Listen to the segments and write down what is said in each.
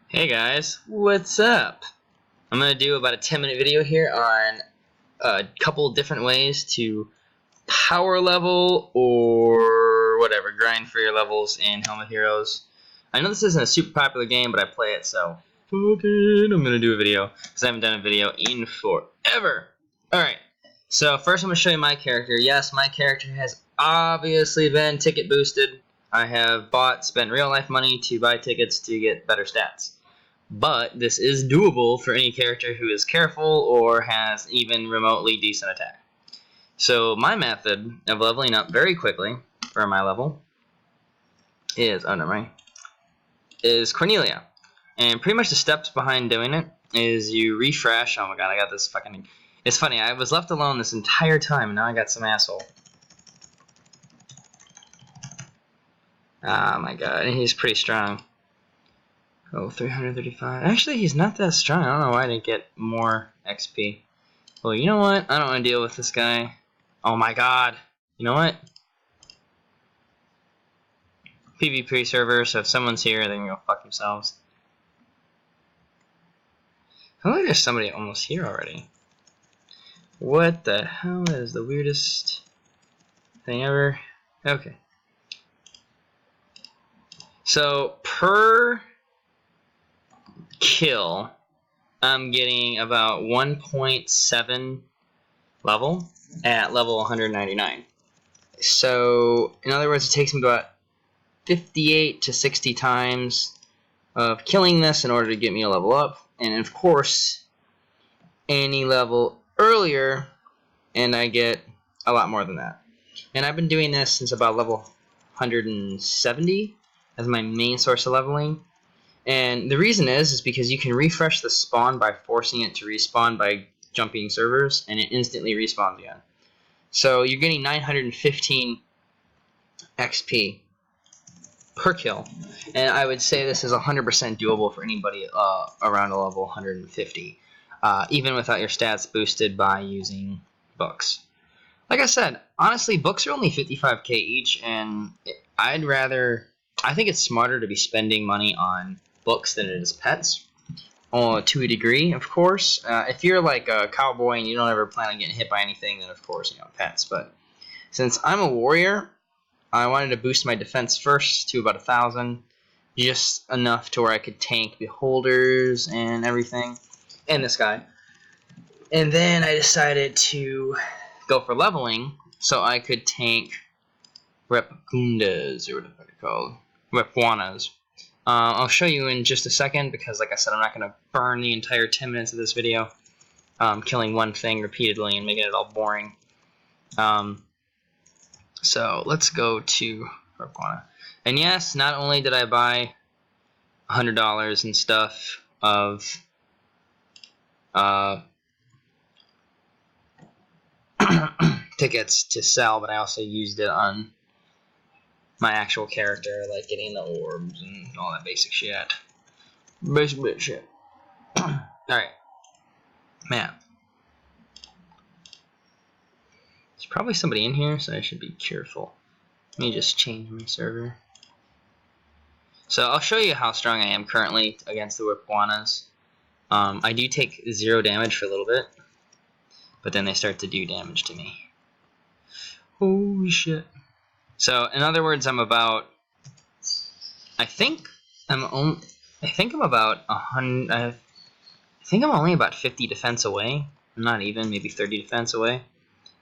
Hey guys, what's up? I'm going to do about a 10-minute video here on a couple different ways to power level or whatever, grind for your levels in Helmet Heroes. I know this isn't a super popular game, but I play it, so I'm going to do a video because I haven't done a video in forever. Alright, so first I'm going to show you my character. Yes, my character has obviously been ticket boosted. I have spent real life money to buy tickets to get better stats. But this is doable for any character who is careful or has even remotely decent attack. So my method of leveling up very quickly for my level is, is Cornelia. And pretty much the steps behind doing it is you refresh. Oh my god, I got this fucking... It's funny, I was left alone this entire time and now I got some asshole. Oh my god, he's pretty strong. Oh, 335. Actually, he's not that strong. I don't know why I didn't get more XP. Well, you know what? I don't want to deal with this guy. Oh my god. You know what? PvP server, so if someone's here, they can go fuck themselves. I feel like there's somebody almost here already. What the hell is the weirdest thing ever? Okay. So, per kill, I'm getting about 1.7 level at level 199. So, in other words, it takes me about 58 to 60 times of killing this in order to get me a level up. And of course, any level earlier, and I get a lot more than that. And I've been doing this since about level 170 as my main source of leveling. And the reason is because you can refresh the spawn by forcing it to respawn by jumping servers, and it instantly respawns again. So you're getting 915 XP per kill, and I would say this is 100% doable for anybody around a level 150, even without your stats boosted by using books. Like I said, honestly, books are only 55k each, and I think it's smarter to be spending money on books than it is pets. To a degree, of course. If you're like a cowboy and you don't ever plan on getting hit by anything, then of course, pets. But since I'm a warrior, I wanted to boost my defense first to about 1,000, just enough to where I could tank beholders and everything, and this guy. And then I decided to go for leveling so I could tank Repgundas, or what the fuck they're called, Repwanas. I'll show you in just a second because, like I said, I'm not going to burn the entire 10 minutes of this video killing one thing repeatedly and making it all boring. So let's go to Repwana. And yes, not only did I buy $100 and stuff of tickets to sell, but I also used it on my actual character, like getting the orbs and all that basic shit. Basic shit. Alright. Map. There's probably somebody in here, so I should be careful. Let me just change my server. So I'll show you how strong I am currently against the Whipwanas. I do take 0 damage for a little bit, but then they start to do damage to me. Holy shit. So, in other words, I'm about... I think I'm only about 100... I think I'm only about 50 defense away. Not even, maybe 30 defense away.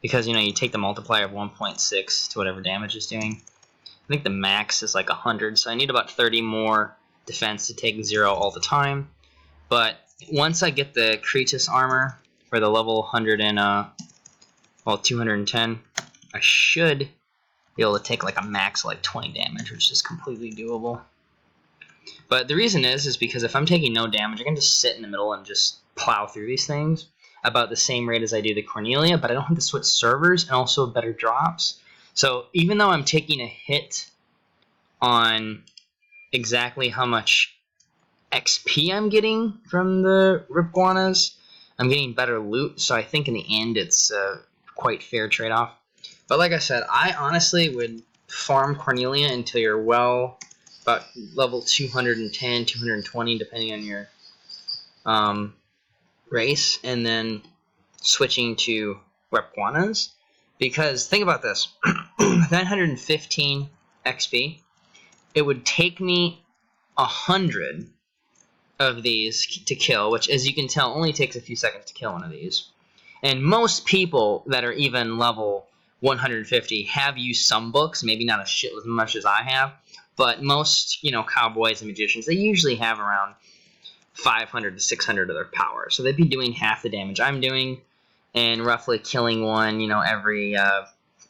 Because, you take the multiplier of 1.6 to whatever damage it's doing. I think the max is like 100, so I need about 30 more defense to take 0 all the time. But once I get the Cretus armor for the level 100 and, 210, I should be able to take like a max like 20 damage, which is completely doable. But the reason is because if I'm taking no damage, I can just sit in the middle and just plow through these things about the same rate as I do the Cornelia, but I don't have to switch servers and also better drops. So even though I'm taking a hit on exactly how much XP I'm getting from the Ripguanas, I'm getting better loot, so I think in the end it's a quite fair trade-off. But like I said, I honestly would farm Cornelia until you're well about level 210, 220, depending on your race, and then switching to Wepuanas. Because think about this, 915 XP, it would take me 100 of these to kill, which, as you can tell, only takes a few seconds to kill one of these. And most people that are even level 150 have used some books, maybe not as much as I have, but most, cowboys and magicians, they usually have around 500 to 600 of their power. So they'd be doing half the damage I'm doing, and roughly killing one, every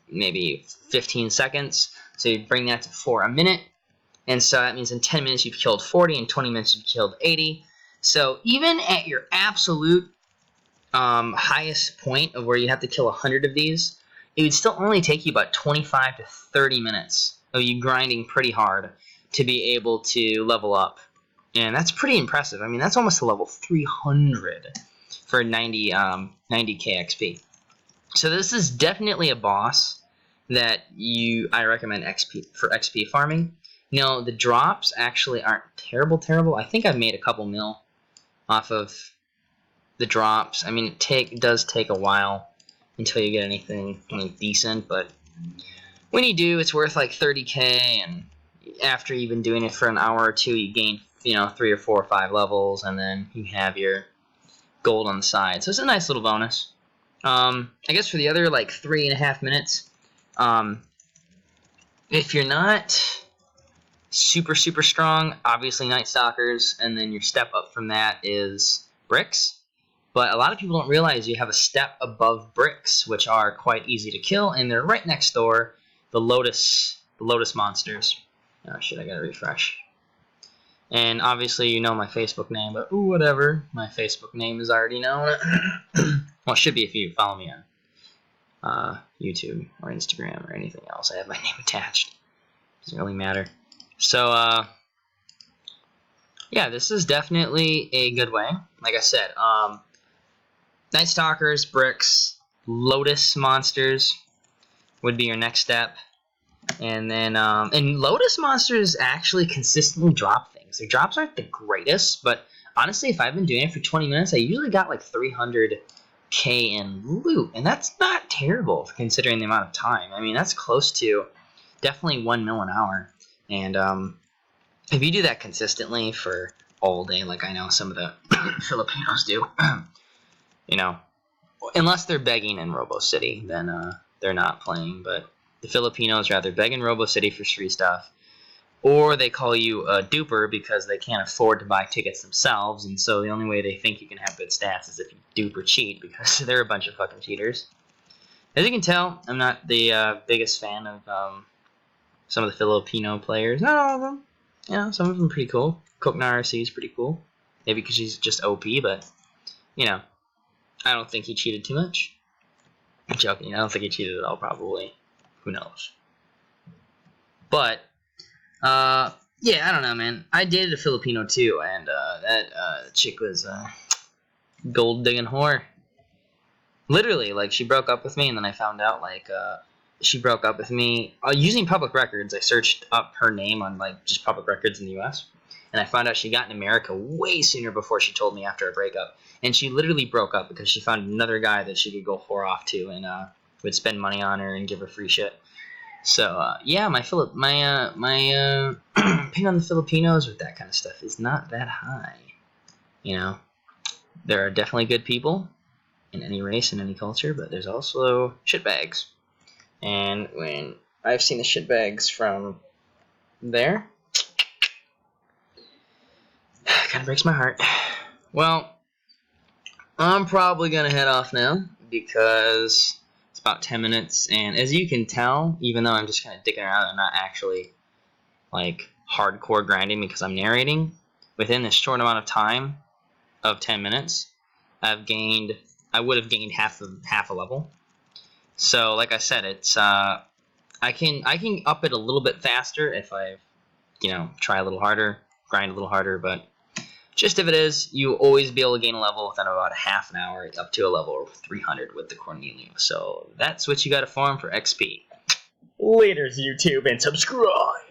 maybe 15 seconds. So you bring that to 4 a minute. And so that means in 10 minutes you've killed 40, in 20 minutes you've killed 80. So even at your absolute highest point of where you have to kill 100 of these, it would still only take you about 25 to 30 minutes of you grinding pretty hard to be able to level up. And that's pretty impressive. I mean, that's almost a level 300 for 90k XP. So this is definitely a boss that I recommend for XP farming. The drops actually aren't terrible. I think I've made a couple mil off of the drops. I mean, it does take a while until you get anything decent, but when you do, it's worth like 30k, and after you've been doing it for an hour or two, you gain 3 or 4 or 5 levels, and then you have your gold on the side. So it's a nice little bonus. I guess for the other like 3.5 minutes, if you're not super strong, obviously Night Stalkers, and then your step up from that is bricks. But a lot of people don't realize you have a step above bricks, which are quite easy to kill, and they're right next door, the Lotus monsters. Oh shit, I gotta refresh. And obviously you know my Facebook name, but ooh, whatever. My Facebook name is already known. Well, it should be if you follow me on YouTube or Instagram or anything else. I have my name attached. Doesn't really matter. So, yeah, this is definitely a good way. Like I said, Night Stalkers, bricks, Lotus monsters would be your next step. And then, and Lotus monsters actually consistently drop things. Their drops aren't the greatest, but honestly, if I've been doing it for 20 minutes, I usually got like 300k in loot. And that's not terrible considering the amount of time. I mean, that's close to definitely 1 mil an hour. And if you do that consistently for all day, like I know some of the Filipinos do, unless they're begging in Robo City, then they're not playing. But the Filipinos rather beg in Robo City for free stuff, or they call you a duper because they can't afford to buy tickets themselves, and so the only way they think you can have good stats is if you dupe or cheat, because they're a bunch of fucking cheaters. As you can tell, I'm not the biggest fan of some of the Filipino players. Not all of them. Some of them are pretty cool. Kokna RC is pretty cool. Maybe because she's just OP, but, I don't think he cheated too much. I'm joking. I don't think he cheated at all, probably. Who knows? But, yeah, I don't know, man. I dated a Filipino, too, and that chick was a gold-digging whore. Literally, like, she broke up with me, and then I found out, like, she broke up with me using public records. I searched up her name on like just public records in the U.S. and I found out she got in America way sooner before she told me after a breakup. And she literally broke up because she found another guy that she could go whore off to and would spend money on her and give her free shit. So yeah, my opinion on the Filipinos with that kind of stuff is not that high. There are definitely good people in any race and any culture, but there's also shitbags. And when I've seen the shitbags from there, kind of breaks my heart. Well, I'm probably going to head off now because it's about 10 minutes. And as you can tell, even though I'm just kind of dicking around and not actually like hardcore grinding because I'm narrating, within this short amount of time of 10 minutes, I would have gained half a level. So, like I said, it's I can up it a little bit faster if I, try a little harder, grind a little harder. But gist of it is, you always be able to gain a level within about half an hour, up to a level of 300 with the Cornelia. So that's what you got to farm for XP. Laters, YouTube, and subscribe.